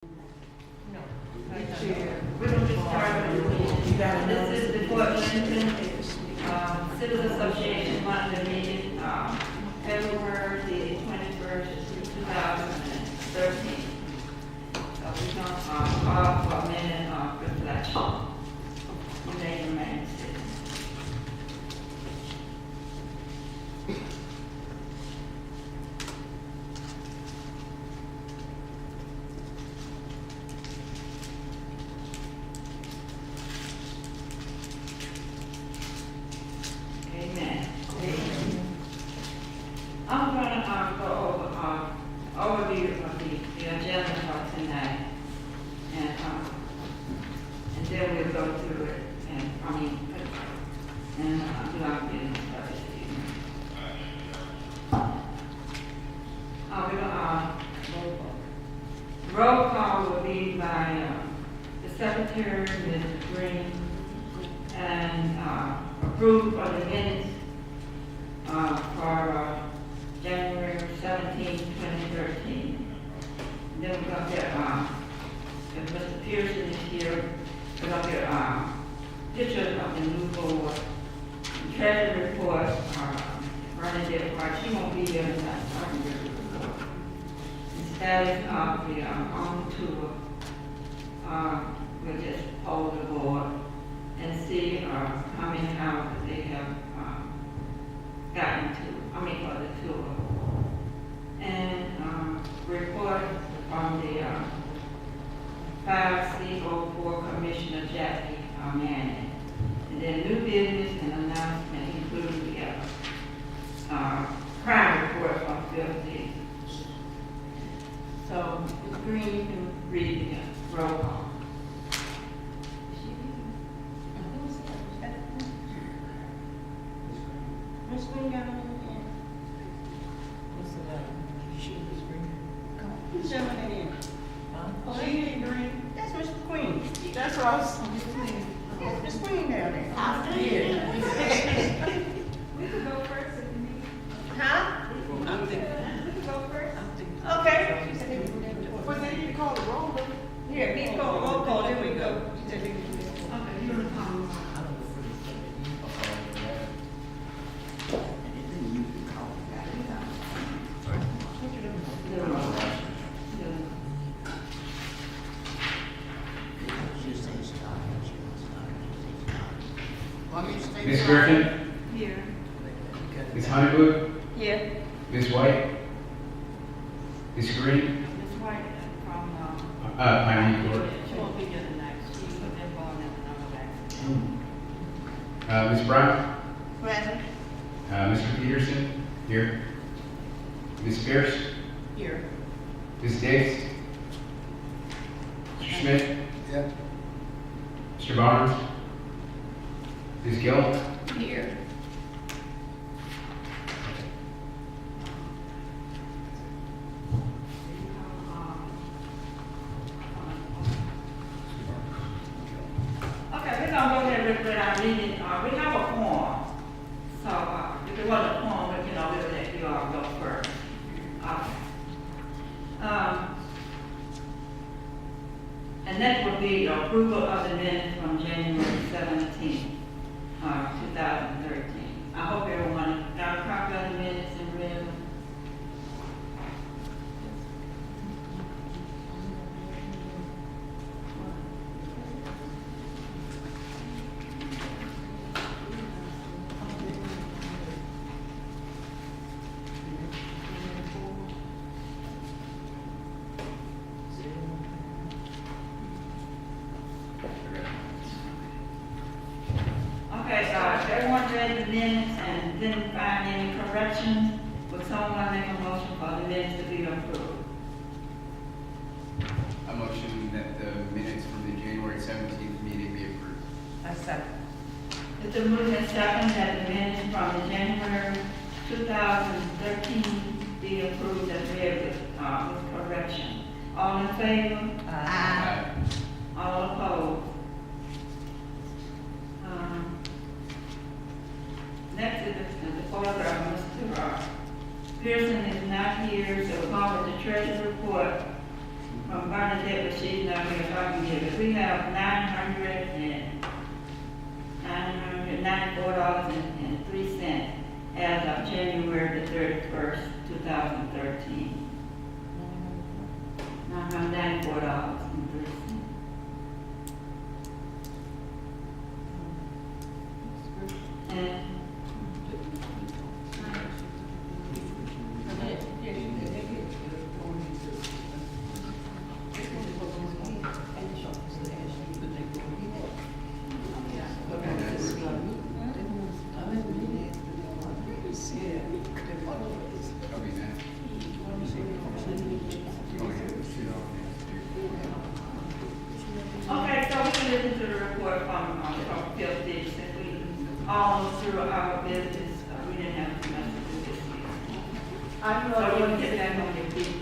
We're going to start with this is the Fort Lincoln Civil Association monthly meeting, February the 21st, 2013. So we're going to call for a minute of reflection. You may remain seated. Amen. I'm going to go over overview of the agenda for tonight, and then we'll go through it and do our business for this evening. We're going to roll call will be by the secretary, Mr. Green, and approved for the minutes for January 17, 2013. Then we're going to get, if Mr. Pearson is here, we're going to get pictures of the new board, the treasury report, Bernadette White. She won't be here tonight, so I can get the report. The status of the on tour, we'll just hold the board and see how many hours they have gotten to, for the tour. And report from the 5C04 Commissioner Jackie Manning. And then new business and announcement, including the crime report from Phil D. So, Ms. Green, you can read the roll call. Miss Green got on in. What's the matter? She was green. Come on. Who's jumping that in? Oh, she ain't green. That's Miss Queen. That's what I was. Yes, Miss Queen down there. Yeah. We could go first if you need. Huh? I'm thinking. We could go first. Okay. But they need to call the roll. Here, he called roll call. There we go. She said, Okay, you're the call. Ms. Griffin, Here. Ms. Honeywood, yeah. Ms. White, Ms. Green, Ms. White from, I need Lord, she won't be here tonight. She was involved in another accident. Ms. Brown, Present. Mr. Peterson, here, Ms. Pierce, Here. Ms. Diggs, Mr. Smith, Yeah. Mr. Barnes, Ms. Gill, Here. Okay, we're gonna go ahead with our meeting. We have a form. So, if it wasn't a form, but we'll let you all go first. Okay. And next will be approval of the minutes from January 17, 2013. I hope everyone got a copy of the minutes and read them. Okay, if everyone read the minutes and didn't find any corrections, would someone make a motion for the minutes to be approved? a motion that the minutes from the January 17th meeting be approved. I second. It's a movement second that the minutes from the January 2013 be approved as read with correction. All in favor? Aye. All opposed? Next is the photograph, Mr. Pearson is not here, so we're going with the treasury report from Bernadette, but she's not here, so I can give it. We have $994.03 as of January the 31st, 2013. $994.03. And I'll be next. okay, so we can listen to the report from Phil Stitch, since we all through our business, we didn't have too much to do this year. I know. So you can get back on your feet.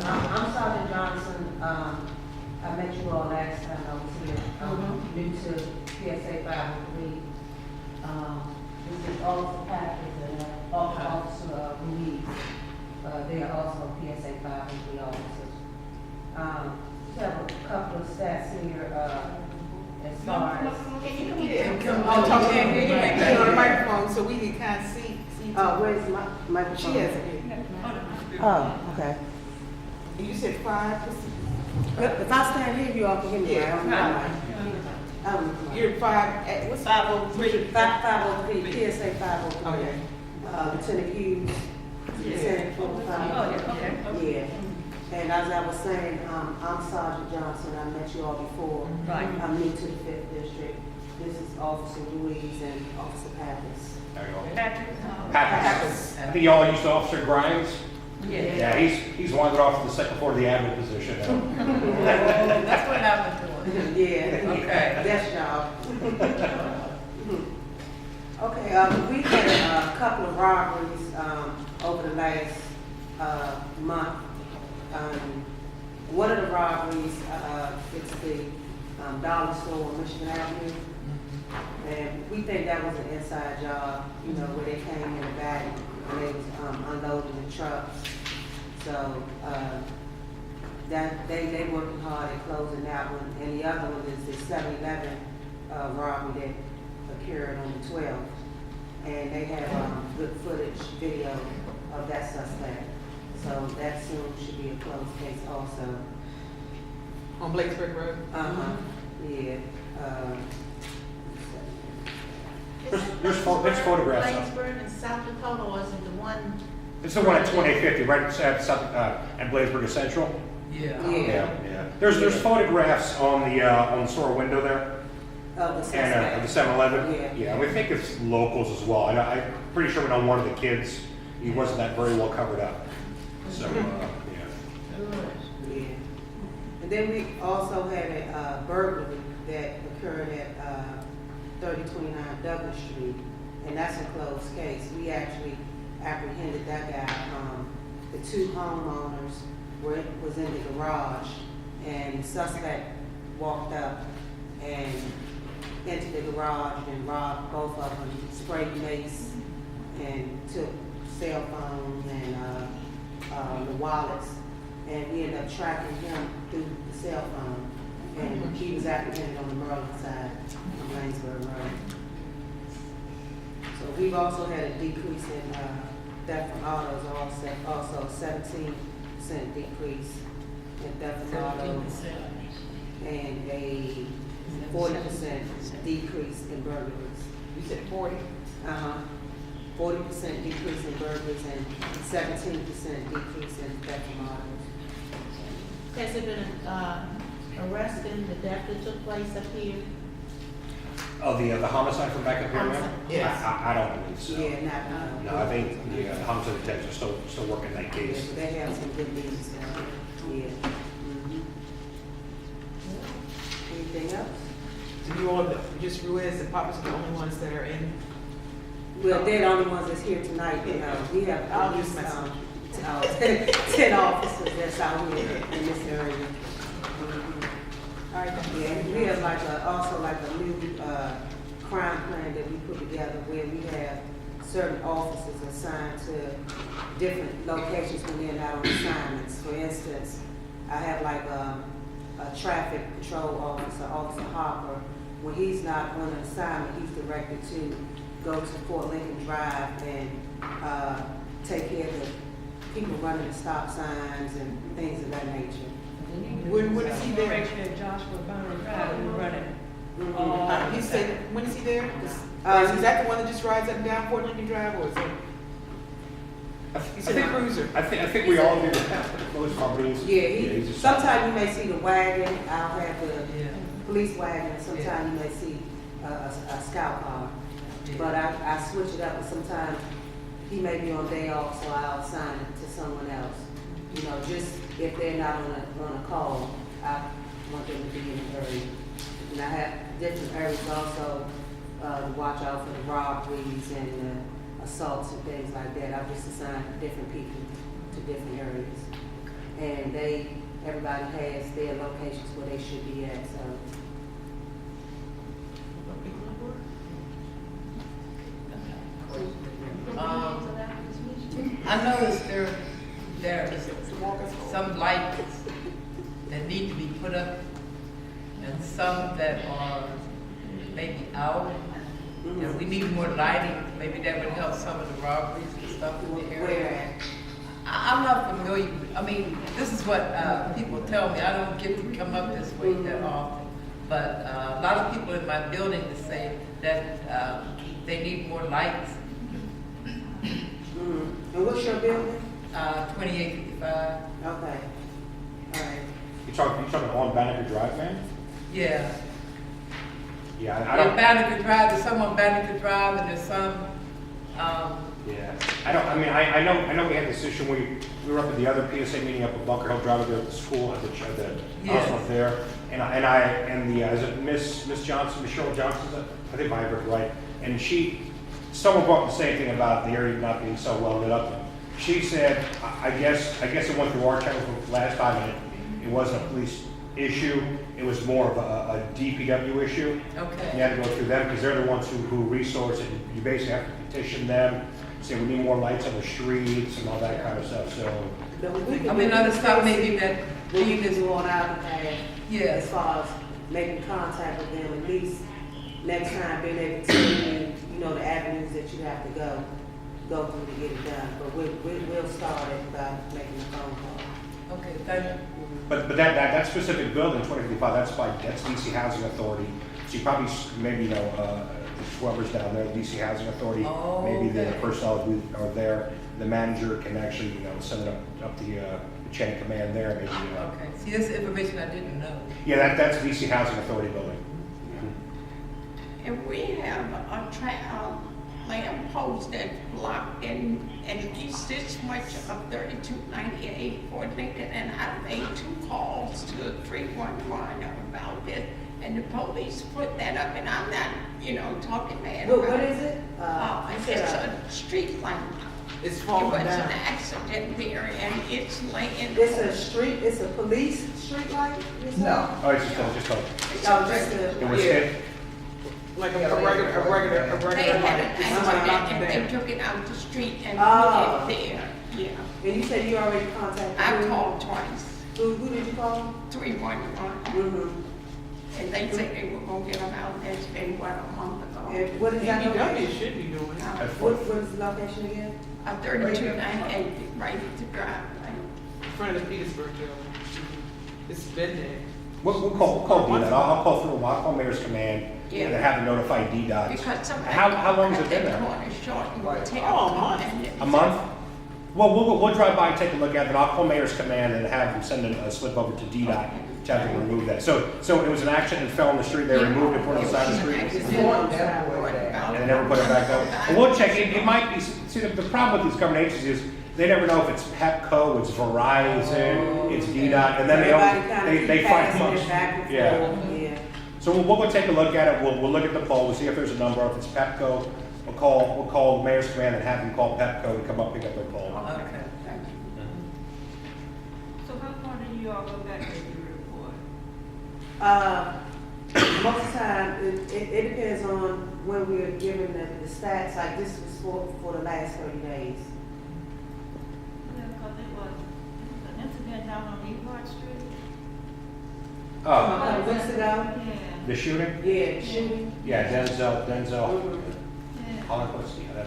I'm Sergeant Johnson. I met you all last time I was here. New to PSA 503. This is Officer Patrick and Officer Ruiz. They are also PSA 503 officers. We have a couple of stats here as far as. Can you come here? Oh, talk to him. On the microphone so we can kind of see. Where's my microphone? She has it. Oh, okay. And you said 5%? If I stand here, you all can hear me. Yeah. You're 5 at, what's 503? 503, PSA 503. Oh, yeah. Lieutenant Hughes, Lieutenant 45. Oh, yeah, okay. Yeah. And as I was saying, I'm Sergeant Johnson. I met you all before. Right. I'm new to the 5th District. This is Officer Ruiz and Officer Pappas. There you go. Patrick. Pappas. I think y'all used to Officer Grimes. Yeah. Yeah, he's wandered off to the second floor of the admin position now. That's what happened to him. Yeah. Okay. That's y'all. Okay, we had a couple of robberies over the last month. One of the robberies, it's the dollar store on Michigan Avenue. And we think that was an inside job, you know, where they came in the back and they was unloading the trucks. So that they working hard at closing that one. And the other one is the 7-Eleven robbery that occurred on the 12th. And they have good footage, video of that suspect. So that soon should be a closed case also. On Blakesburg Road? Yeah. There's photographs of it. Blacksburg and South Dakota, or is it the one? It's the one at 2850, right at Blaisburg Central. Yeah. Yeah. There's photographs on the store window there. Of the And suspect. the 7-Eleven. Yeah. Yeah, we think it's locals as well. And I'm pretty sure we know one of the kids, he wasn't that very well covered up. So, yeah. Yeah. And then we also had a burglary that occurred at 3029 Douglas Street, and that's a closed case. We actually apprehended that guy. The two homeowners was in the garage, and the suspect walked up and entered the garage and robbed both of them, sprayed mace, and took cell phones and the wallets. And we ended up tracking him through the cell phone. And he was apprehended on the Merlin side of Lanesboro Road. So we've also had a decrease in theft from autos, also 17% decrease in theft from autos, and a 40% decrease in burglaries. You said 40? 40% decrease in burglaries and 17% decrease in theft from autos. Has there been an arrest in the death that took place up here? Oh, the homicide from back up here, ma'am? Yes. I don't believe so. Yeah, No, I think the homicide detectives are still working that Yeah, case. so they have some good news now. Yeah. Anything else? So you all, just Ruiz and Papa's the only ones that are in? Well, they're the only ones that's here tonight, you know. We have I'll at just least, mess 10 officers that's out here in this area. All right. Yeah, we have also a new crime plan that we put together where we have certain officers assigned to different locations when they're not on assignments. For instance, I have like a traffic patrol officer, Officer Harper. When he's not on an assignment, he's directed to go to Fort Lincoln Drive and take care of the people running the stop signs and things of that nature. When is he there? Make sure Joshua Bonner Drive is running. He said, when is he there? Is that the one that just rides up and down Fort Lincoln Drive, or is it? He said a cruiser. I think we all do that for most companies. Yeah, he's just- sometimes you may see the wagon, I'll have the police wagon, and sometimes you may see a scout car. But I switch it up, and sometimes he may be on day off, so I'll assign it to someone else. You know, just if they're not on a call, I want them to be in a hurry. And I have different areas also, to watch out for the robberies and assaults and things like that. I've just assigned different people to different areas. And everybody has their locations where they should be at, so. I noticed there is some lights that need to be put up and some that are maybe out. And we need more lighting, maybe that would help some of the robberies and stuff in the area. Where? I'm not familiar with, I mean, this is what people tell me, I don't get to come up this way that often. But a lot of people in my building say that they need more lights. And what's your building? 2855. Okay. All right. You talking on Banneker Drive, man? Yeah. Yeah, I don't. Banneker Drive, there's some on Banneker Drive and there's some, Yeah, I know we had this issue when we were up at the other PSA meeting up at Bunker Hill Drive at the school, at the Yes. house up there. Is it Miss Johnson, Michelle Johnson, I think I have it right. And someone brought up the same thing about the area not being so well lit up. She said, I guess it went through our channel last time and it wasn't a police issue, it was more of a DPW issue. okay. You had to go through them because they're the ones who resource it. You basically have to petition them, say we need more lights on the streets and all that kind of stuff, so. I mean, I just thought maybe that We being can this, do on our behalf. As yes, far as making contact with them, at least next time being able to tell you know, the avenues that you have to go through to get it done. But we'll start it by making a phone call. okay, thank you. But that specific building, 2055, that's DC Housing Authority. So you probably, maybe, the Schwebber's down there, the DC Housing Authority. Oh, Maybe the okay. personnel who are there, the manager can actually, send it up the chain of command there, maybe. Okay, see, this is information I didn't know. Yeah, that's DC Housing Authority building. And we have a lamp post that's blocked and it gets this much of 3298 Fort Lincoln, and I made 2 calls to 311 about this, and the police put that up, and I'm not, talking bad about What is it? it's a street lamp. It's It falling was an down. accident there, and it's laying. It's a police street light? No. Oh, it's just a, it was Yeah. hit. Like a regular They had an light. accident, and they took it out the street and Oh. put it there, yeah. And you said you already contacted I who? called twice, Who did you call? 311, Mm-hmm. and they said they were gonna get them out, that's been, what, a month ago. And what is that DPW location? should be doing it. At What Fort- is the location again? 3298, right at the driveway. In front of the Petersburg jail. It's been there. We'll call DDOT. I'll call through, I'll call Mayor's Command Yeah. and have them notify DDOT. Because somebody. How long has it been there? Corner short and will tell Oh, a them, month. and A month? Well, we'll drive by and take a look at it, and I'll call Mayor's Command and have them send a slip over to DDOT to have them remove that. So it was an accident, it fell on the street, they removed it, put it on the side of the street, and they never put it back up. And we'll check, it might be, see, the problem with these government agencies is, they never know if it's Pepco, it's Verizon, it's DDOT, and then they fight passing amongst. it back and Yeah. forth, yeah. So we'll go take a look at it, we'll look at the poll, we'll see if there's a number, if it's Pepco, we'll call the Mayor's Command and have them call Pepco to come up and pick up their poll. Okay. So how far do you all go back with your report? Most of the time, it depends on when we are given the stats, like this was for the last 30 days. Yeah, because it was an incident down on Ewart Street? A Oh, couple weeks ago, Yeah. the shooting? yeah, shooting. Yeah, Denzel, Yeah. Holocaust, yeah,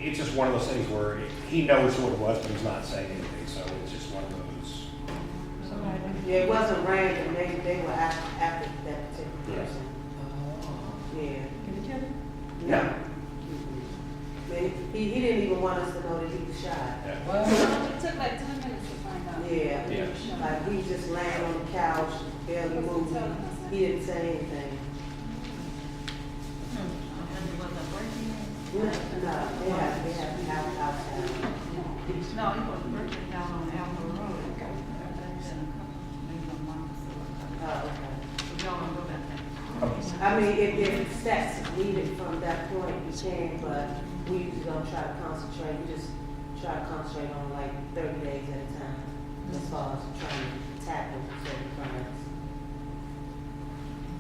it's just one of those things where he knows who it was, but he's not saying anything, so it's just one of those. Yeah, it wasn't random, they were after that particular person. Yeah. Can you tell me? No. Man, he didn't even want us to know that he was shot. Yeah. Well, It took like 10 minutes to find out. Yeah. Yeah. Like, we just laying on the couch, barely moving, he didn't say anything. No, they have outside. No, he was working down on Elmer Road. Maybe a month or so. Oh, okay. Y'all don't go back there. I mean, if stats needed from that point, we can, but we usually don't try to concentrate, we just try to concentrate on like 30 days at a time, as far as trying to tackle certain crimes.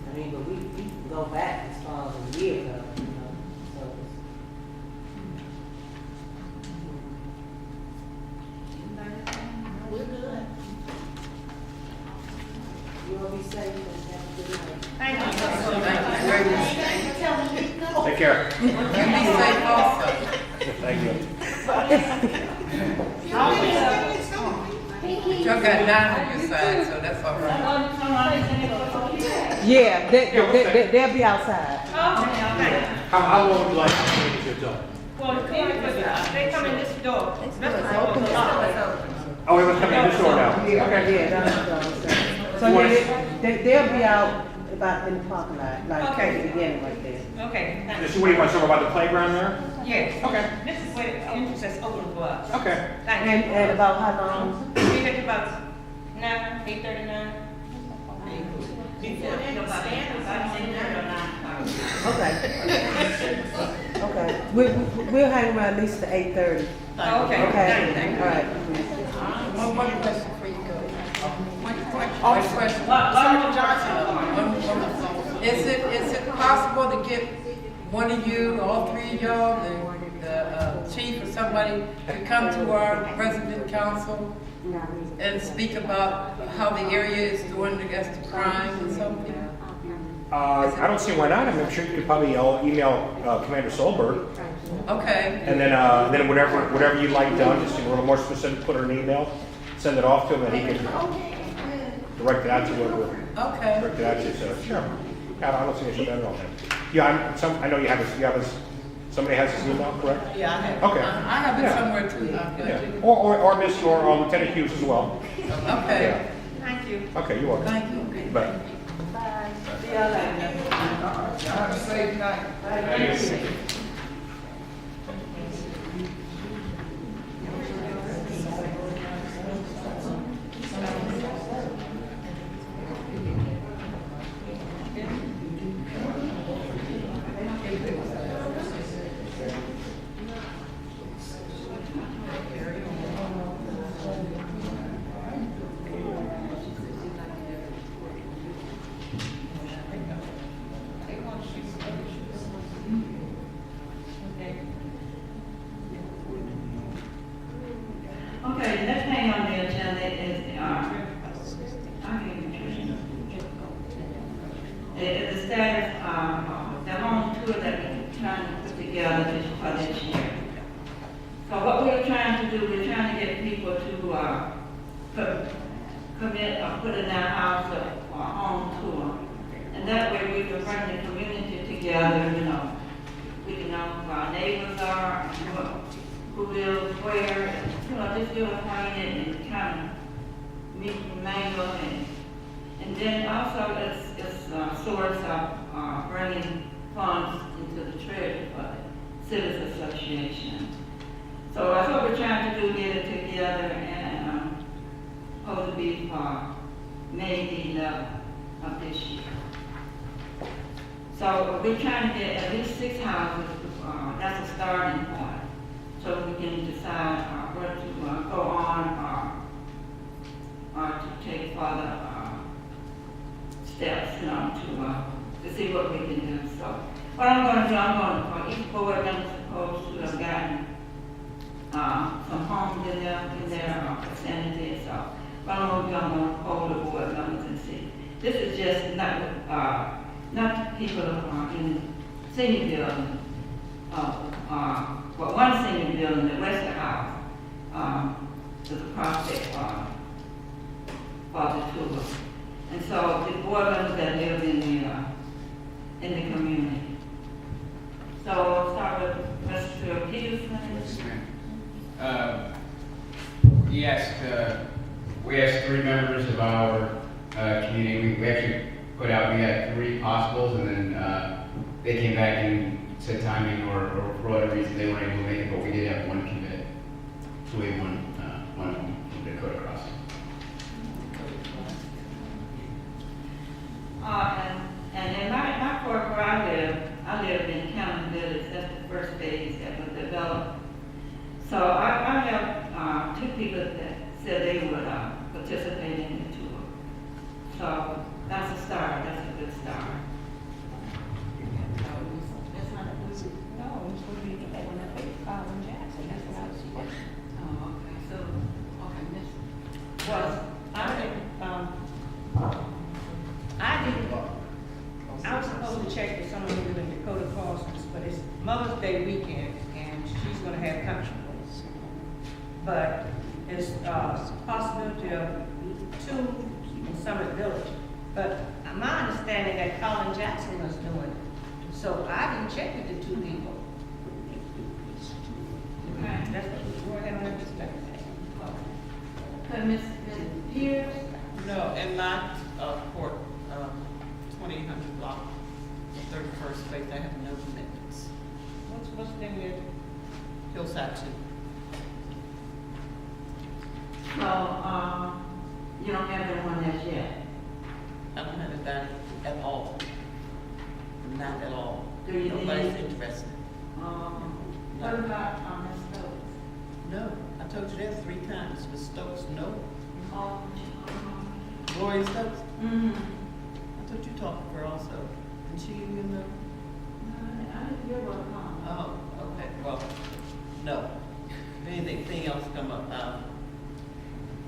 I mean, but we can go back as far as a year ago, you know, so it's. We're good. You all be safe and have a good night. Thank you. thank you very much. Take care. You be safe also. Thank you. Y'all got 9 on your side, so that's all right. Yeah, they'll be outside. How long would you like to take your dog? Well, they come in this door. Oh, we must come in this door now. Yeah, that's what I was saying. So they'll be out about in the parking lot, like at the beginning right there. Okay, thank So what do you want to talk about the playground there? Yes. Okay. This is where the entrance is open for us. Okay. Thank you. And about how long? We get about 8:39. Before they expand, I say no. Okay. Okay, we'll hang around at least to 8:30. Okay. Okay, all right. One question before you go. One question. Is it possible to get one of you, all 3 of y'all, the chief or somebody, to come to our resident council and speak about how the area is doing against the crime or something? I don't see why not. I mean, I'm sure you could probably email Commander Solberg, Okay. and then whatever you'd like done, just a little more specific, put it in an email, send it off to him, and he can direct it out to whoever. Okay. Direct it out to. So sure. I don't see any issue at all. Yeah, I know you have his. Somebody has his email, correct? Yeah, I have. Okay. I have it Yeah. somewhere too. Yeah. Or Miss or Lieutenant Hughes as well. Okay. Thank you. Okay, you're welcome. Thank you. Bye. See y'all later. Have a safe night. Okay, the next thing on the agenda is, the status of the home tour that we're trying to put together for this year. So what we're trying to do, we're trying to get people to commit or put in their house a home tour. And that way we can bring the community together, you know. We can know who our neighbors are, and who lives where, and, you know, just get acquainted and kind of meet and mingle, and then also it's a source of bringing funds into the treasury for the Civic Association. So that's what we're trying to do, get it together, and supposed to be for May the 11th of this year. So we're trying to get at least 6 houses, that's a starting point, so we can decide where to go on or to take further steps, you know, to see what we can do. So what I'm going to do, for each board member supposed to have gotten some homes in their vicinity and stuff. But I don't know if y'all know all the board members and see. This is just not people in senior building. Well, one senior building, the Western House, is a prospect for the tour. And so the board members that live in the community. So I'll start with Mr. Peterson. Yes, ma'am. We asked 3 members of our community. We actually put out, we had 3 possibles, and then they came back and said timing or for whatever reason they weren't able to make it, but we did have 1 commit. So we had one from Dakota Crossing. And in my court where I live in Cannon Village. That's the first phase that was developed. So I have 2 people that said they would participate in the tour. So that's a start. That's a good start. No, it's going to be the one that they filed in Jackson. That's what I was supposed to. Oh, okay. So, okay, Miss. Was, I was supposed to check with someone who lives in Dakota Crossings, but it's Mother's Day weekend, and she's gonna have country place. But it's a possibility of 2 in Summit Village. But my understanding that Colin Jackson was doing it, so I didn't check with the 2 people. Okay. That's what we were having a discussion. Okay, Miss Pierce. No, in my court, 2800 block, 31st Space, I have no commitments. What's the name of it? Hillside 2. So, you don't have anyone as yet. I don't have anybody at all. Not at all. Do you Nobody's need- interested. What about Ms. Stokes? No, I told you that 3 times. Ms. Stokes, no. Oh, Gloria Stokes, mm-hmm. I thought you talked to her also. And she even know? I didn't hear what come. Oh, okay, well, no. If anything else come up, I'll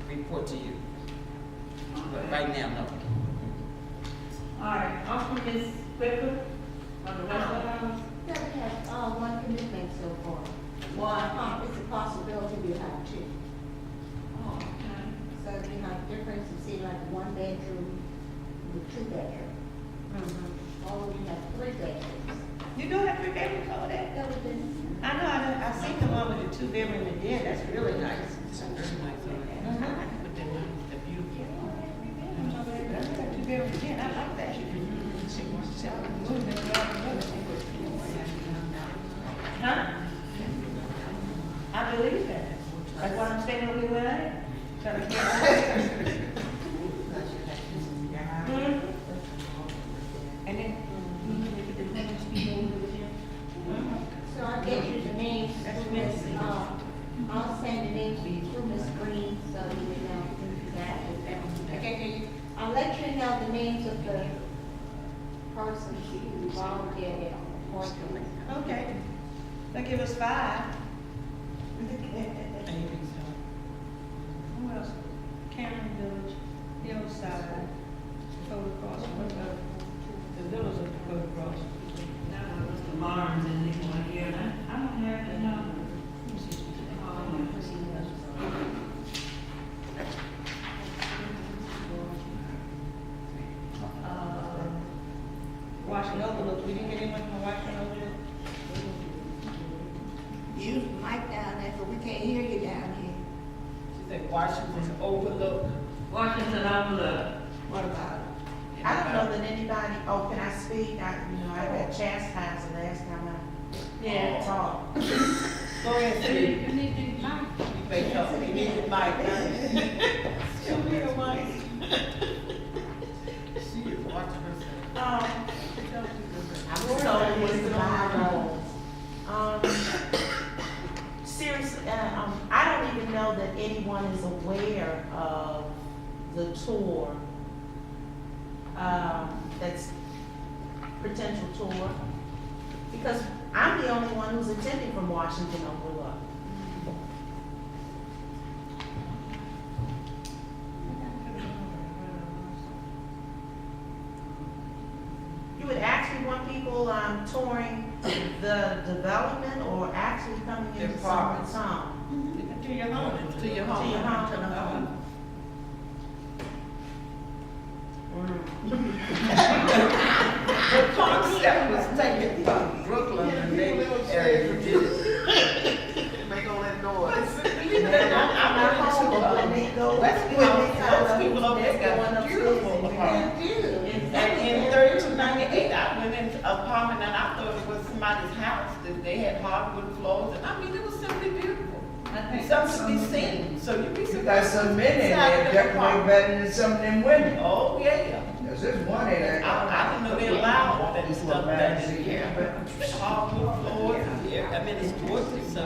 report to you. But right now, no. All right, off from Ms. Quicker, on the rest of the house. Yeah, we have, 1 commitment so far. One. It's a possibility we have 2. Oh, okay. So we have difference, you see, like 1 bedroom with 2 bedroom. Or we have 3 bedrooms. You know that 3 bedrooms over there? That would be, I know, I seen the one with the 2 bedroom in there, that's really nice. It's very nice over there. But they're nice, they're beautiful. That's got 2 bedrooms in, I like that. Huh? I believe that. That's what I'm saying, we were at. Trying to get And then, so I get you the names, I'll send the names through Ms. Green, so you will know exactly. I can't hear you. I'll let you know the names of the persons who volunteered at Point. Okay. That give us 5. Who else? Cameron Village, Hillside, Dakota Cross, what about the village of Dakota Cross? That was Mr. Barnes and anyone here, and I don't have the number. Washington Overlook, we didn't get anyone from Washington Overlook? Use the mic down there, so we can't hear you down here. She said Washington Overlook. Washington Overlook. What about it? I don't know that anybody, oh, can I speak? I got chastised the last time I talked. Go ahead, Steve. You need to mic. You may talk, you need the mic. Show me the mic. She is watching herself. I'm told it's the Bible. Seriously, I don't even know that anyone is aware of the tour, that's potential tour, because I'm the only one who's attending from Washington Overlook. 91 people touring the development or actually coming into someone's home? To your home. To your home. To your home. To the home. The concept was taken from Brooklyn and they area did it. Make all that noise. Those people over there got beautiful apartments. And in 3298, I went into an apartment and I thought it was somebody's house, that they had hardwood floors, and I mean, it was simply beautiful. Something to be seen, so you be You surprised. got some men in there definitely better than some of them women. Oh, yeah. There's this one in there. I didn't know they allowed that stuff back in here, but hardwood floors, yeah, I mean, it's gorgeous, so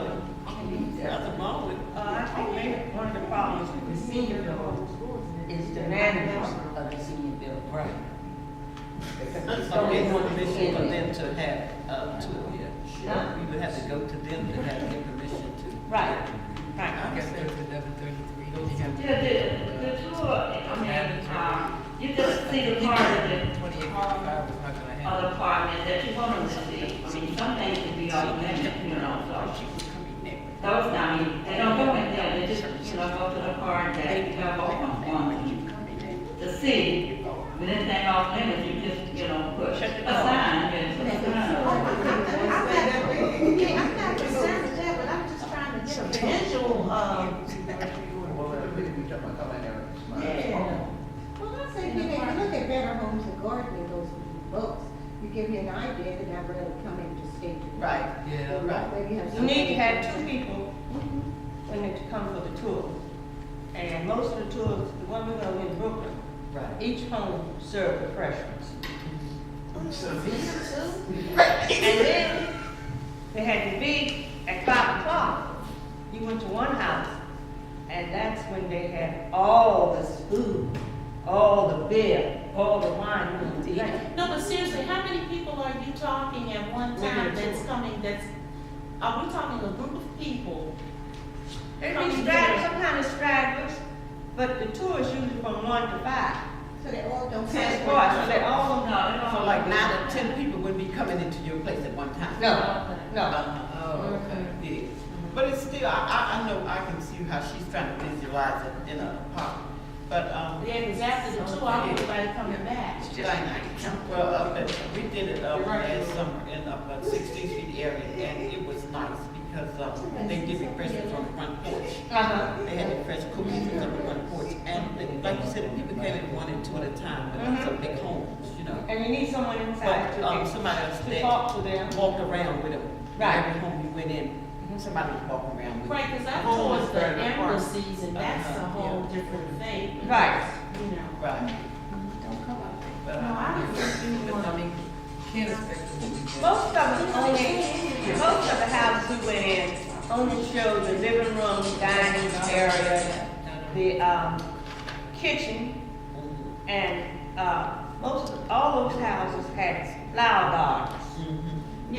nothing wrong with it. I think maybe one of the problems with the senior building is the management of the senior building. Right. So we want permission for them to have, we would have to go to them to have their permission to. Right, I right. guess there's 1133. Yeah, the tour, I mean, you just see the part of the 2855 is not gonna happen. other apartment that you want them to see. I mean, some things can be off limits, you know, so. Those, I mean, they don't go in there, they just, go to the part that you have on the city. When anything off limits, you just, put a sign, I'm not concerned with that, but I'm just trying to get a visual, Yeah. Well, I say, if you look at Better Homes and Gardening, those books, you give you an idea that never really come into state. Right. Yeah. Maybe have You need to something- have two people when they come for the tour. And most of the tours, the one we're going in Brooklyn, Right. each home served refreshments. And then they had to be at 5 o'clock. You went to one house, and that's when they had all this food, all the beer, all the wine you want to eat. no, but seriously, how many people are you talking at one time that's coming, are we talking a group of people? There be stragglers, some kind of stragglers, but the tour is usually from 1 to 5. So they all don't. Ten spots, so they all, So like 9 or 10 people would be coming into your place at one time? no. Oh, okay. Yeah. But it's still, I know, I can see how she's trying to visualize it in a apartment. But, Yeah, because after the tour, I want everybody coming back. well, we did it last summer in 16th Street area, and it was nice because they did refreshments on the front porch. They had the fresh cookies on the front porch, and like you said, the people came in 1 and 2 at a time, but it's a big homes, And you need someone inside But to, somebody else to that talk to them. walked around with them. Right. Every home you went in, somebody was walking around with them. Right, because I towards the embassies, and that's a whole different thing. Right. Right. But, No, I don't think you But I want. mean, can't expect them to be. Most of the houses we went in only showed the living room, dining area, the kitchen, and all those houses had flower gardens.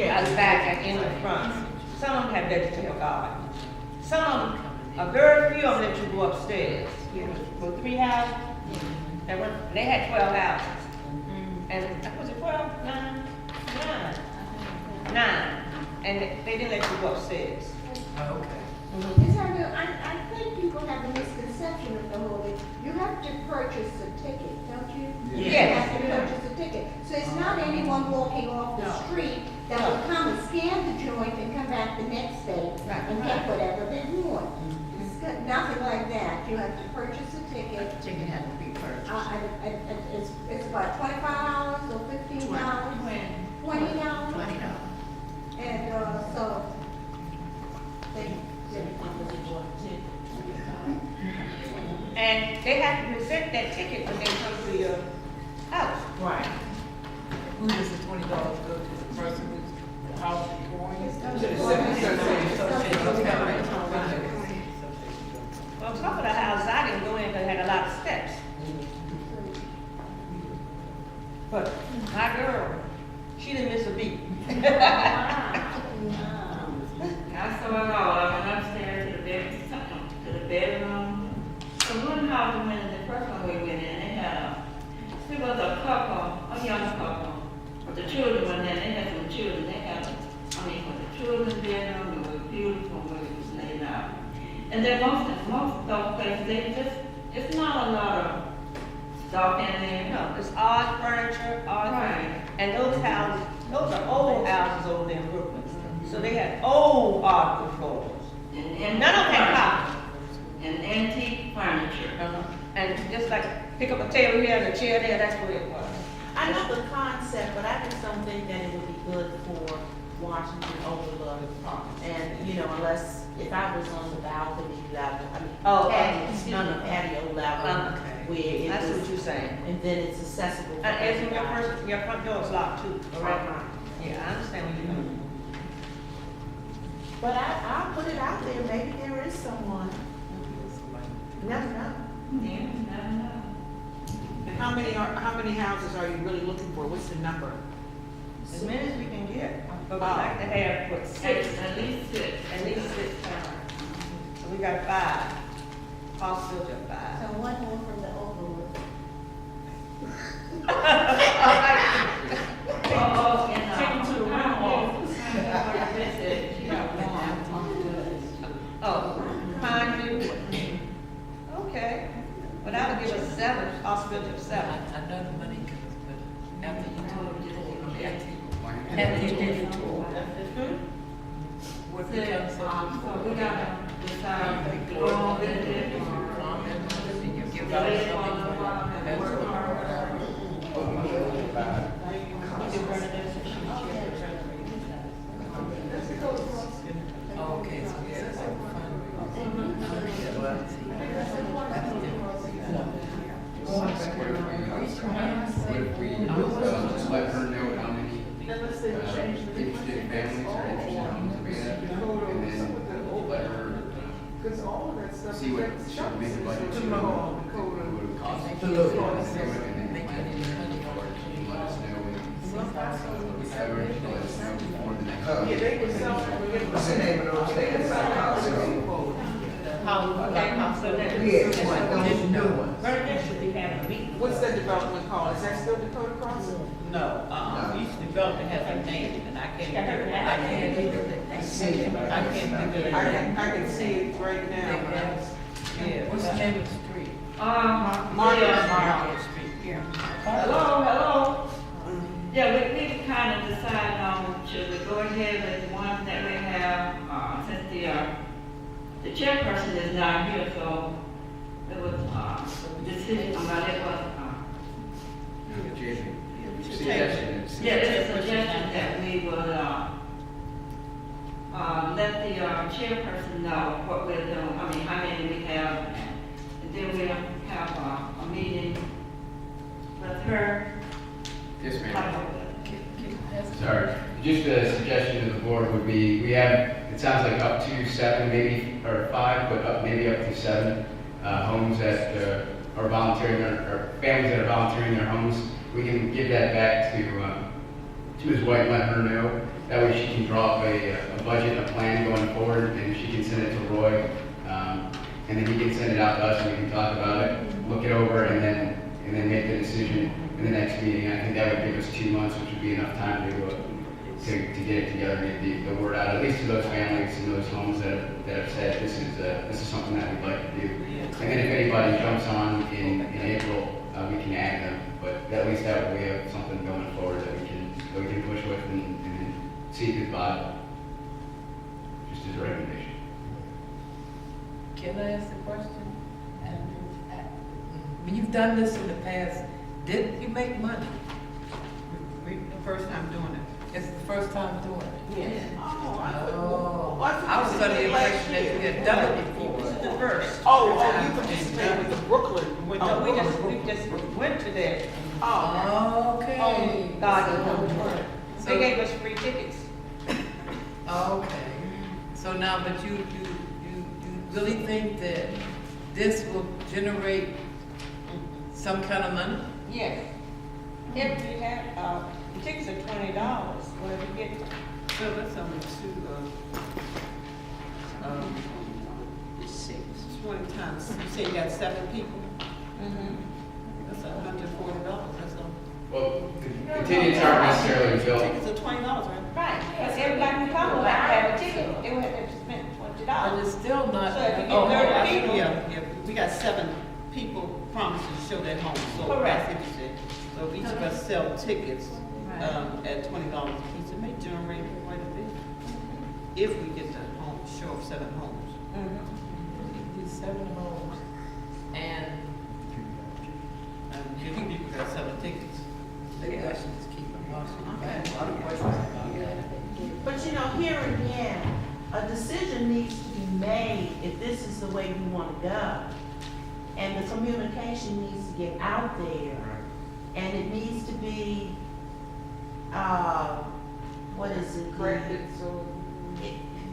At the back and in the front. Some of them have vegetable gardens. Some of them, a very few of them let you go upstairs. For 3 houses, they had 12 houses. And was it 12? 9? 9. And they didn't let you go upstairs. Oh, okay. Yes, I think people have a misconception of the whole thing. You have to purchase a ticket, don't you? You Yes. have to purchase a ticket. So it's not anyone walking off the street that will come and scan the joint and come back the next day and get whatever they want. It's got nothing like that. You have to purchase a ticket. Chicken had to be purchased. It's about $25 or $15. $20. And, so, And they have to present that ticket when they come to your house. Right. Who does the $20 go to? The person who's house touring? Well, some of the houses I didn't go in because they had a lot of steps. But my girl, she didn't miss a beat. I saw it all. I went upstairs to the bedroom. So one house we went in, the first one we went in, there was a couple, a young couple, but the children were And then most of those places, they just, it's not a lot of stuff in there. No, it's odd furniture, odd Right. things. And those houses, those are old houses over there in Brooklyn. So they had old hardwood floors. And None of them had copper. and antique furniture. And just like pick up a table here and a chair there, that's where it was. I know the concept, but I just don't think that it would be good for Washington Overlook. And, you know, unless, if I was on the balcony level, I mean, Oh, patio, excuse me, patio level, where it That's what was, you're saying. and then it's accessible for And it's your everybody. your front door is locked too, correct? Uh-huh. Yeah, I understand what you're doing. But I'll put it out there, maybe there is someone. Never know. Yeah, never know. And how many houses are you really looking for? What's the number? As many as we can get. But we like to have, what, six? At least six. At least 6 times. So we got 5. Possibility of 5. So one more from the overlook. Oh, and, Take 'em to the room. Oh, Pine View. Okay. But that would give us 7, possibility of 7. I know the money comes, but after you told me, Yeah. after you did the tour, what So becomes we gotta decide if we go on with it or. you give out something for okay, so it's a What if we just let her know how many interested families are interested in homes that we have, and then let her see what she would make a budget to, what it would cost. And then let us know whatever, let us know before the next. What's the name of those things about housing? Yes, those new ones. Vernon should be having a meeting. What's that development called? Is that still Dakota Crossing? No, each development has a name, and I can't think of it. I can't think of it. I can see it right now. Yeah. What's the name of the street? Market Street. Yeah. Hello. Yeah, we kind of decided on, should we go ahead with the ones that we have, since the chairperson is not here, so it was, decision, but it was, Suggestion. yeah, it's a suggestion that we would, let the, chairperson know what we're doing, I mean, how many we have, and then we'll have a meeting with her. Yes, ma'am. Like, Sorry, just a suggestion to the board would be, we have, it sounds like up to 7, maybe, or 5, but maybe up to 7 homes that are volunteering, or families that are volunteering their homes. We can give that back to his wife, let her know. That way she can draw up a budget, a plan going forward, and she can send it to Roy. And then he can send it out to us, and we can talk about it, look it over, and then make the decision in the next meeting. I think that would give us 2 months, which would be enough time to get it together, and get the word out, at least to those families and those homes that have said this is something that we'd like to do. And then if anybody jumps on in April, we can add them. But at least that way we have something going forward that we can push with and see if it's viable. Just as a recommendation. Can I ask a question? When you've done this in the past, did you make money? The first time doing it. It's the first time doing it. Yes. Oh, I was under the impression that you had done it before. This is the first. Oh, you participated with the Brooklyn. No, we just went to that. Oh, Okay. On God, they gave us free tickets. Okay. So now, but you really think that this will generate some kind of money? Yes. If we have, the tickets are $20, whatever you get. So that's only 20 times, you say you got 7 people? That's $140, that's all. Well, the tickets aren't necessarily built. Tickets are $20, right? Right, because everybody who comes will have to have a ticket. They will have to spend $20. $30. it's still not. So if you Oh, get 30 I see, people. yeah, we got 7 people promising to show their home, so Correct. that's interesting. So if each of us sell tickets, at $20 a piece, it may generate quite a bit. If we get the home, show of 7 homes. These 7 homes, and And give people that 7 tickets. the questions keep on asking. I have a lot of questions about that. But you know, here again, a decision needs to be made if this is the way we want to go. And the communication needs to get out there. And it needs to be, what is it?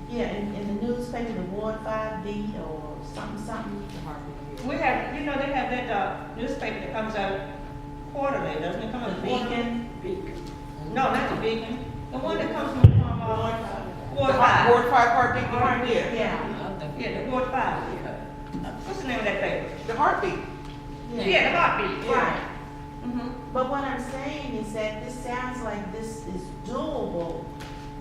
Yeah, in the newspaper, the Ward 5 beat or something. We have, they have that newspaper that comes out quarterly, doesn't it come The out quarterly? Beacon. No, not the Beacon. The one that comes from, Ward 5. Ward 5 Heartbeat, yeah. Yeah. Yeah, the Ward 5. What's the name of that paper? The Heartbeat. Yeah, the Heartbeat. Right. Mm-hmm. But what I'm saying is that this sounds like this is doable,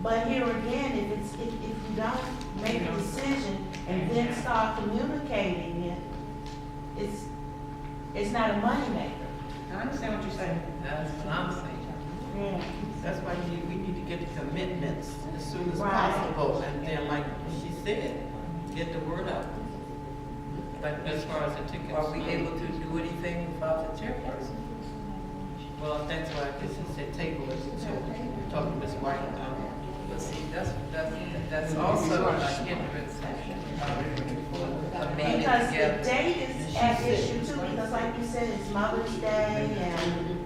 but here again, if you don't make a decision and then start communicating it, it's not a moneymaker. I understand what you're saying. That's what I'm saying. Yeah. That's why we need to get the commitments as soon as Right. possible, and then, like she said, get the word out. But as far as the tickets. Are we able to do anything without the chairperson? Well, that's why I guess he said table it until we talk to Ms. White. But see, that's also a hindrance. A meeting Because the together. date is at issue too, because like you said, it's Mother's Day and.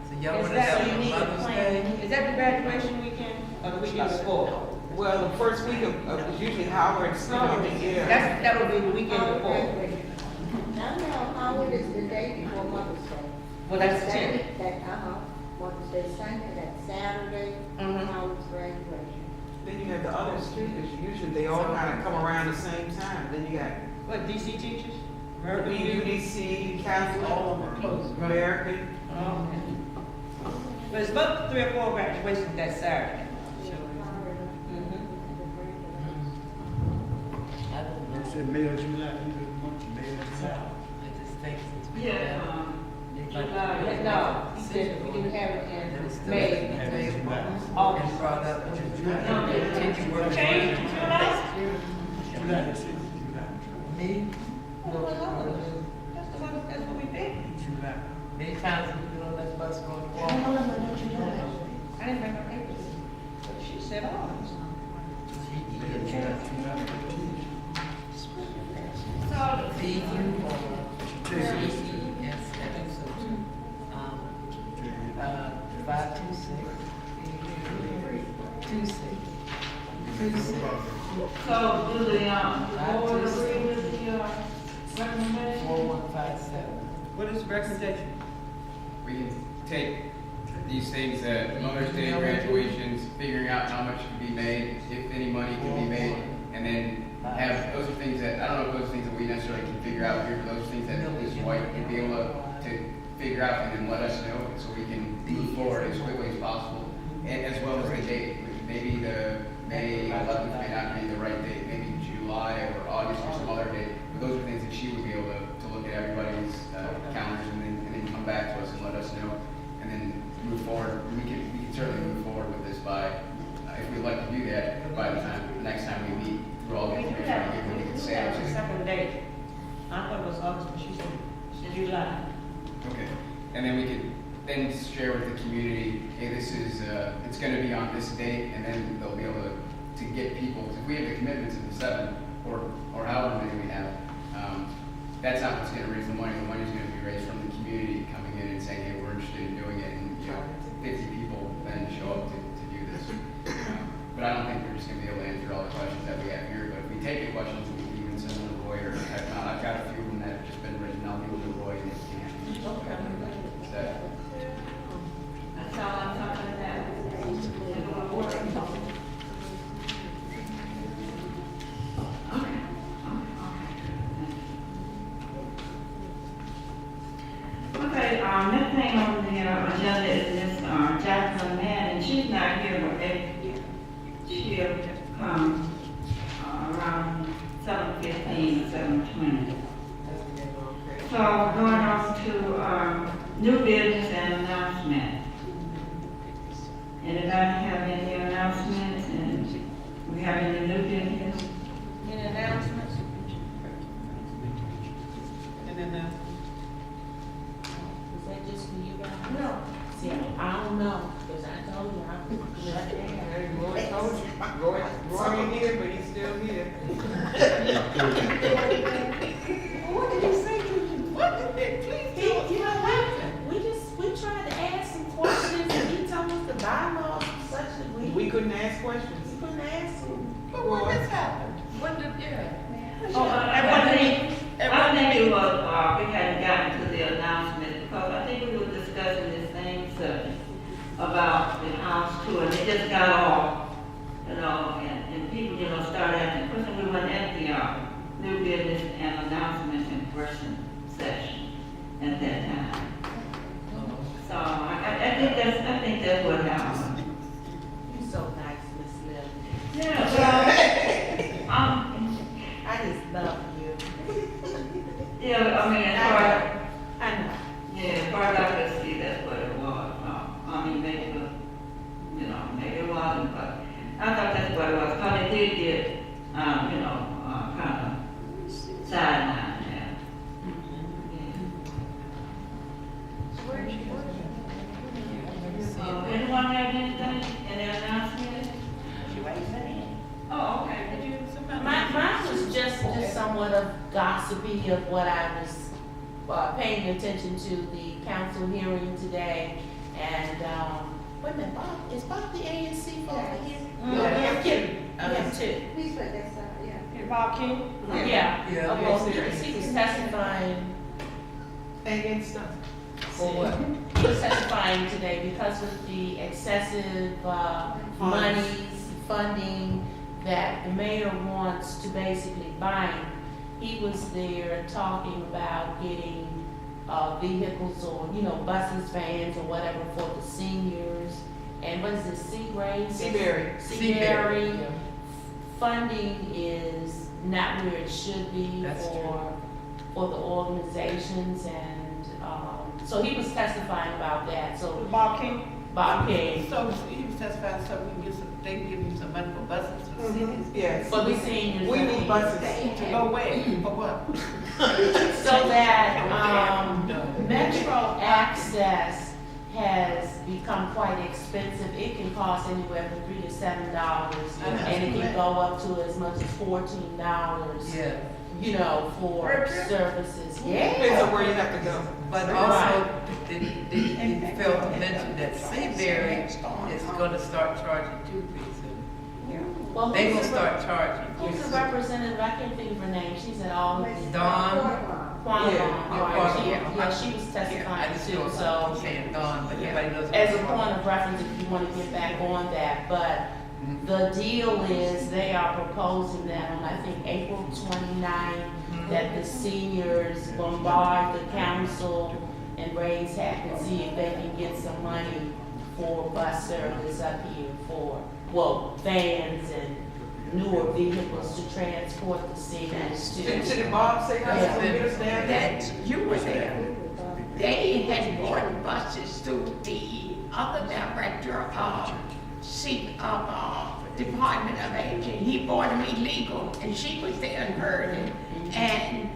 So y'all Is wanna that- have you a need to Mother's plan. Day? Is that the graduation weekend or the weekend before? Well, the first week of usually Howard's, yeah. That would be the weekend before. No, Howard is the day before Mother's Day. Well, that's the 10th. Mother's Day Sunday, that's Saturday, Mhm. Howard's graduation. Then you have the other students, usually they all kind of come around the same time. Then you got What, DC teachers? UDC, Catholic, All of them are closed, right? American. Oh, okay. But it's about 3 or 4 graduations that Saturday. I don't know. Said May or July, either month, May or July. I just think since we. Yeah, No, he said we didn't have it in May. Have it in July. August. And brought up to No, continue working. Change to July? July, they said July. Me, That's what we did. July. many times we've been on that bus going to I Walmart. didn't bring my papers. But she said August. VU or yes, 526. 26. So do the, board agree with the, recommendation? 4157. What is the recommendation? We can take these things, Mother's Day graduations, figuring out how much can be made, if any money can be made, and then have, those are things that, I don't know if those are things that we necessarily can figure out here, but those are things that Ms. White would be able to figure out and then let us know, so we can move forward as quickly as possible, and as well as the date. Maybe the May 11th may not be the right date, maybe July or August or some other date, but those are things that she would be able to look at everybody's calendars and then come back to us and let us know, and then move forward. We can certainly move forward with this by, if we'd like to do that, by the next time we meet through all the We do information, have, we we can do say have a it. second date. I thought it was August, but she said July. Okay, and then we could then share with the community, hey, this is, it's gonna be on this date, and then they'll be able to get people, because if we have the commitments of the 7, or however many we have, that's not what's gonna raise the money's gonna be raised from the community coming in and saying, hey, we're interested in doing it, and, 50 people then show up to do this. But I don't think we're just gonna be able to answer all the questions that we have here, but if we take the questions, we can even send them to Roy, or if not, I've got a few of them that have just been written, I'll give them to Roy, and they can answer. Is that- That's all I'm talking about. They're gonna work. Okay, next thing on the agenda is Miss Jacqueline Mann, and she's not here, but she'll come around 7:15 or 7:20. So going on to new business and announcement. Anybody have any announcements, and we have any new business? Any announcements? And then, Is that just for you guys? No. See, I don't know, because I told you, Roy told you, Roy ain't here, but he's still here. What did he say to you? what did they, please You know what? We tried to ask some questions, and he told us the bylaws and such that We couldn't ask questions. we couldn't ask him. But what has happened? When did, yeah. I think it was, we hadn't gotten to the announcement, because I think we were discussing this same subject about the house tour, and it just got off, you know, and people, you know, started asking questions. We went at the new business and announcements in person session at that time. So I think that's what happened. You so nice, Miss Lily. Yeah, I just love you. yeah, I mean, as far I know. yeah, as far as I could see, that's what it was. I mean, maybe it was, you know, maybe it wasn't, but I thought that's what it was. Because it did get, you know, kind of sidelined, yeah. Anyone have anything, any announcements? Oh, okay, did you? Mine was just somewhat of gossipy of what I was paying attention to the council hearing today. And, wait a minute, Bob, is Bob the ANC for over here? Yeah. I'm kidding. Yeah, too. Please put that aside, yeah. Bob King? Yeah. Yeah. Well, he was testifying. Against stuff. For what? He was testifying today because of the excessive monies, funding that the mayor wants to basically bind. He was there talking about getting vehicles or, you know, buses, vans, or whatever for the seniors. And what is it, Seabury. Seabury. Yeah. Funding is not where it should be That's for the organizations, and so he was testifying about that. So Bob King? Bob King, So he was testifying, so we can get some, they can give him some money for buses for the cities. Yes. for the seniors. We and need the- buses. To go where? For what? So that Metro Access has become quite expensive. It can cost anywhere from $3 to $7, and it can go up to as much as $14. Yeah. You know, for services. Depends on where you have to go. But also, did fail to mention that Seabury is gonna start charging too, pretty soon. Well, They who's will the start charging. Who's the representative? I can't think of her name. She's at all of these. Dawn. Quanah. Yeah. Yeah, she was I testifying just too, know, so. I'm saying Dawn, but everybody knows. As a point of reference, if you want to get back on that, but the deal is they are proposing that on, I think, April 29th, that the seniors bombard the council and raise heck and see if they can get some money for bus service up here for, well, vans and newer vehicles to transport the seniors to. Did Bob say how he's gonna get us down there? That you were there. They had bought buses through the other director of Department of Aging. He bought them illegal, and she was there and heard it. And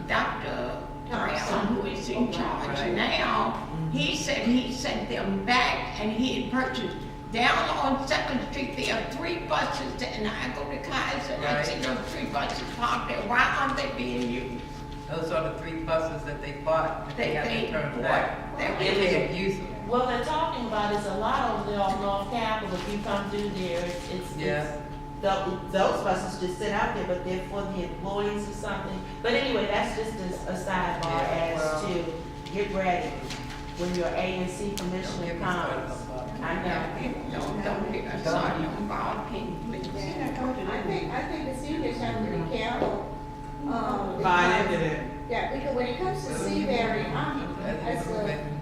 Dr. Brown, who is in charge now, he said he sent them back, and he had purchased. Down on Second Street, there are 3 buses, and I go to Kaiser, and I see those 3 buses parked there. Why aren't they being used? Those are the 3 buses that they bought, but they have to turn back. They They can't use them. Well, they're talking about it's a lot over there on North Capitol. If you come through there, Yeah. those buses just sit out there, but they're for the employees or something. But anyway, that's just a sidebar Yeah, well. as to get ready when your ANC commissioner Get me started comes. on Bob. I know. Don't get us started on Bob King, please. I think the seniors have to be careful. Fine into that. Yeah, because when it comes to Seabury,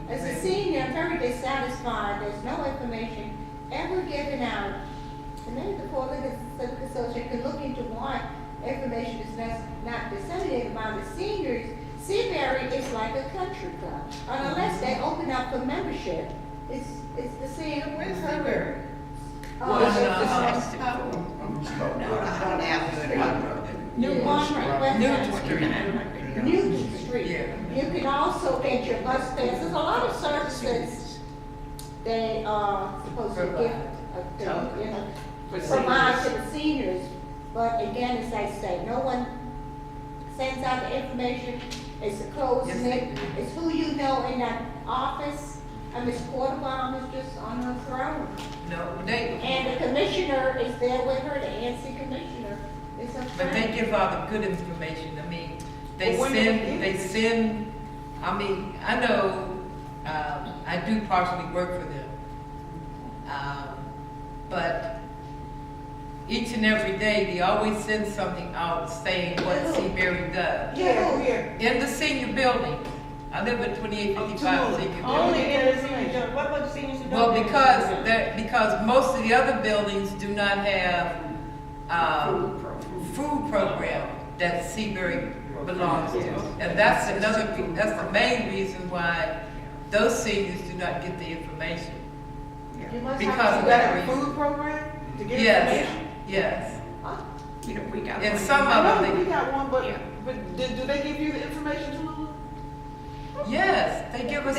as a senior, I'm very dissatisfied. There's no information ever given out And maybe the Fort Lincoln Civic Association can look into why information is not disseminated about the seniors. Seabury is like a country club, and unless they open up for membership, it's the same. Where's Seabury? Newton Street. You can also get your bus pass. There's a lot of services they are supposed to give, provide to the seniors. But again, as I say, no one sends out the information. It's a closed knit. It's who you know in that office. And Ms. Quarterbaum is just on her throne. No, And the commissioner is there with her, the ANC commissioner. Is a but they friend. give all the good information. I mean, they Well, when send, I mean, I know, I do partially work for them. But each and every day, they always send something out saying what Seabury does. Yeah. In the senior building, I live at 2855 senior building. Only in the senior, what about the seniors who Well, don't? because most of the other buildings do not have, food program that Seabury belongs to. And that's the main reason why those seniors do not get the information. You must Because have of You that got a reason. food program to get Yes, information? yes. You know, we got. And one. some I of know we them, got one, but, Yeah. do they give you the information too? yes, they give us,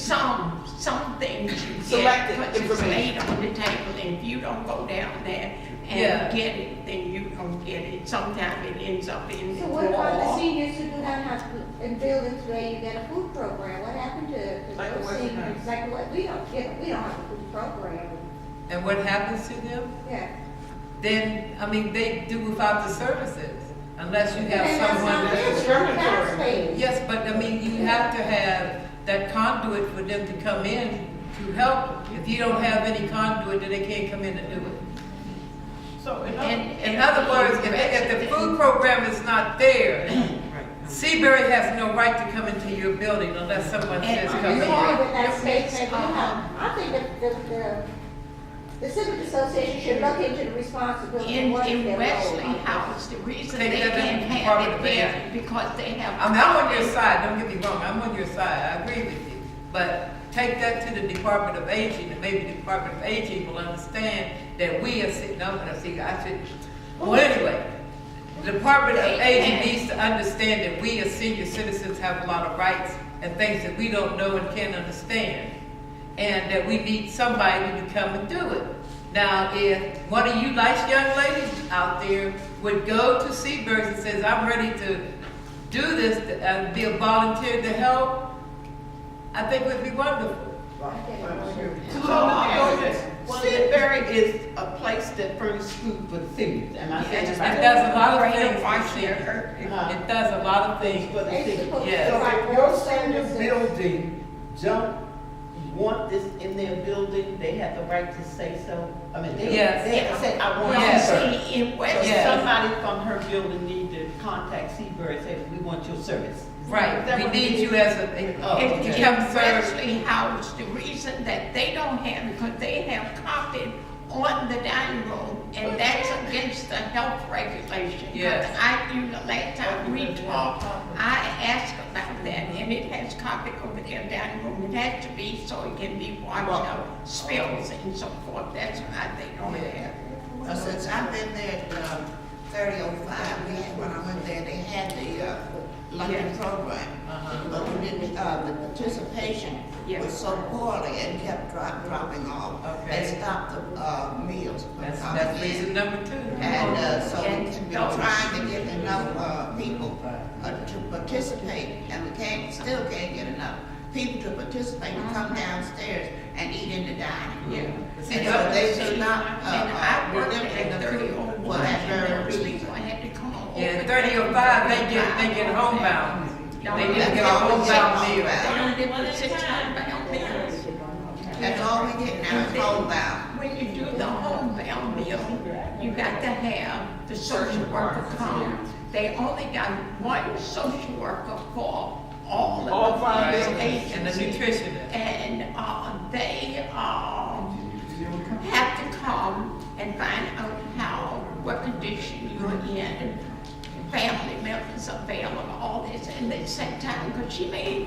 Some things you get, Selected but it's information. laid on the table, and if you don't go down there Yeah. and get it, then you don't get it. Sometimes it ends up in the So what about the wall. seniors who do not have, in buildings where you get a food program? What happened to Like those what? seniors? Like what, we don't have a food program. and what happens to them? Yeah. Then, I mean, they do without the services, unless you And have that's someone not that. fair to the discriminatory. taxpayers. Yes, but I mean, you have to have that conduit for them to come in to help. If you don't have any conduit, then they can't come in and do it. So, In other words, if the food program is not there, Seabury has no right to come into your building unless someone says come It's in. hard with that statement, I think that the Civic Association should look into the responsibility of what In their Wesley role. House, the reason Take they that in can't the have Department it of there Ed. because they have. I mean, I'm on your side, don't get me wrong, I'm on your side, I agree with you. But take that to the Department of Aging, and maybe the Department of Aging will understand that we are sitting, well, anyway, the Department of Aging needs to understand that we as senior citizens have a lot of rights and things that we don't know and can't understand. And that we need somebody to come and do it. Now, if one of you nice young ladies out there would go to Seabirds and says, I'm ready to do this and be a volunteer to help, I think it would be wonderful. Seabury is a place that furnishes food for the seniors, am I saying It that right? does a lot of Freedom things for Watch seniors. there. It does a lot of things. For the They seniors. supposed to Yes. provide So if your all senior services. building don't Want this in their building, they have the right to say so. I mean, they Yes. have to say, I want Yes. it. See, in So Wesley, Yes. somebody from her building need to contact Seabury and say, we want your service. Right, Is that we what need it you is? as a, Oh, in okay. to come serve. Wesley House, the reason that they don't have, because they have carpet on the dining room, and that's against the health regulation. Yes. Last time we talked, I asked about that, and it has carpet over there dining room. It has to be so it can be washed out, spills and so forth. That's why they don't have. Well, since I've been there at 3005, when I went there, they had the luncheon program. But we didn't, the participation was so poorly and kept dropping off. Okay. They stopped the meals from That's coming reason in. number 2. And so And we've been those- trying to get enough people to participate, and we still can't get enough people to participate to come downstairs and eat in the dining room. See, And so they do not, And I worked eliminate at the food 3001, for that very and reason. people had to come on. Yeah, 3005, they get homebound. They didn't get a That's all we get homebound meal. They don't get the 6 homebound meals. That's all we get now is homebound. When you do the homebound meal, you got to have the social worker come. They only got one social worker for all All of five these buildings. And the agencies. nutritionist. And they have to come and find available, all this, and they set time, because she may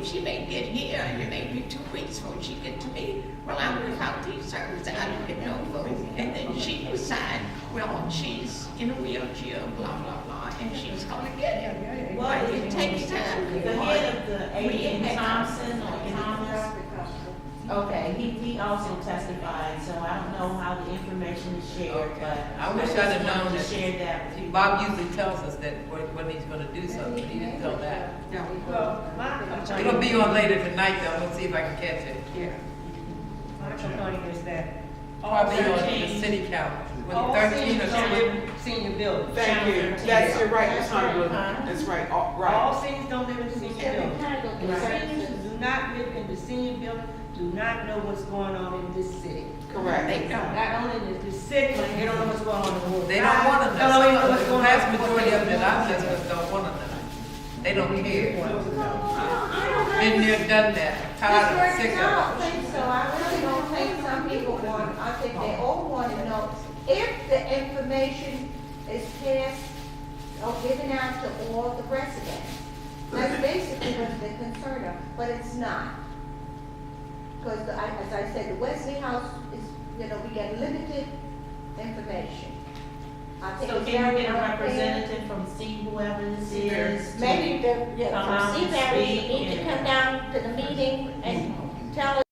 get here, and it may be 2 weeks before she get to me. Well, I'm without these services, I don't get no food. And then she decide, well, she's in a wheelchair, blah, blah, blah, and she's gonna get it. Well, But it takes time. The head of the We AD, had- Thompson or Thomas, okay, he also testified, so I don't know how the information is shared, Okay. but. I wish just I'd have known wanted that. to share that with you. Bob usually tells us that when he's gonna do something, but he didn't tell that. Well, my It'll be on later tonight though, we'll see if I can catch it. my complaint is that all Probably on the 13, city count, with all 13 or seniors something. don't live in senior buildings. Thank you. That's, you're right, Ms. Honorable. That's right, right. All seniors don't live in senior buildings. And the seniors who do not live in the senior building do not know what's going on in this city. Correct. They don't, not only in this city, but they don't know what's going on in the world. They don't wanna know, Don't even know what's the going on. vast majority of them that I've listened to don't wanna know. They don't care. Been there, done that, tired of, sick I don't of it. think so, I really don't think some people want, I think they all want to know if the information is passed or given out to all the residents. That's basically what they're concerned of, but it's not. Because, as I said, the Wesley House is, we get limited information. I think So it's can very you get a unfair. representative from C, whoever this is? Maybe the, Come out from and Seabury speak need to and- come down to the meeting and tell us